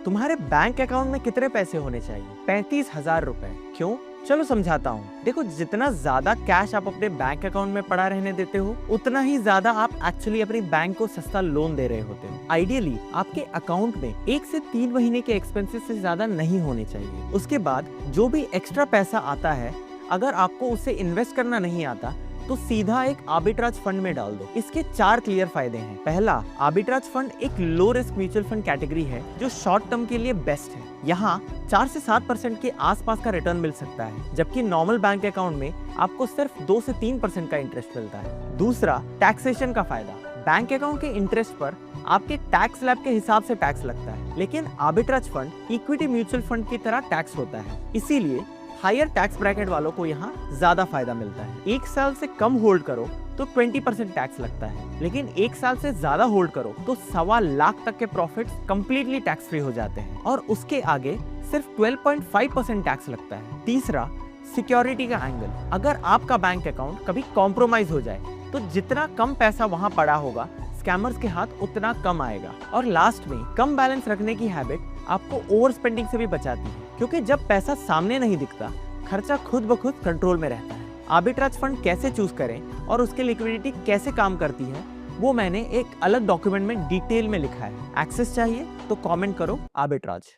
तुम्हारे bank account में कितने पैसे होने चाहिए? 35,000 रुपए। क्यों? चलो समझाता हूँ। देखो, जितना ज्यादा कैश आप अपने बैंक अकाउंट में पड़ा रहने देते हो, उतना ही ज्यादा आप एक्चुअली अपनी बैंक को सस्ता लोन दे रहे होते हो। आइडियली आपके अकाउंट में 1 से 3 महीने के एक्सपेंसेस से ज्यादा नहीं होने चाहिए। उसके बाद जो भी एक्स्ट्रा पैसा आता है, अगर आपको उसे इन्वेस्ट करना नहीं आता तो सीधा एक आर्बिट्राज फंड में डाल दो। इसके 4 क्लियर फायदे हैं। पहला, आर्बिट्राज फंड एक low risk mutual fund category है जो शॉर्ट टर्म के लिए बेस्ट है। यहाँ 4 से 7% के आसपास का रिटर्न मिल सकता है, जबकि नॉर्मल बैंक अकाउंट में आपको सिर्फ 2 से 3% का इंटरेस्ट मिलता है। दूसरा, टैक्सेशन का फायदा। बैंक अकाउंट के इंटरेस्ट पर आपके टैक्स स्लैब के हिसाब से टैक्स लगता है, लेकिन arbitrage fund equity mutual fund की तरह टैक्स होता है। इसीलिए हायर टैक्स ब्रैकेट वालों को यहाँ ज्यादा फायदा मिलता है। 1 साल से कम होल्ड करो तो 20% टैक्स लगता है, लेकिन 1 साल से ज्यादा होल्ड करो तो 1.25 लाख तक के प्रॉफिट्स कंप्लीटली टैक्स फ्री हो जाते हैं और उसके आगे सिर्फ 12.5% टैक्स लगता है। तीसरा, सिक्योरिटी का एंगल। अगर आपका बैंक अकाउंट कभी कॉम्प्रोमाइज हो जाए तो जितना कम पैसा वहां पड़ा होगा, स्कैमर्स के हाथ उतना कम आएगा। और लास्ट में, कम बैलेंस रखने की हैबिट आपको ओवर स्पेंडिंग से भी बचाती है, क्योंकि जब पैसा सामने नहीं दिखता, खर्चा खुद ब खुद कंट्रोल में रहता है। आर्बिट्राज फंड कैसे चूज करें और उसकी लिक्विडिटी कैसे काम करती है, वो मैंने एक अलग डॉक्यूमेंट में डिटेल में लिखा है। एक्सेस चाहिए तो कमेंट करो आर्बिट्राज।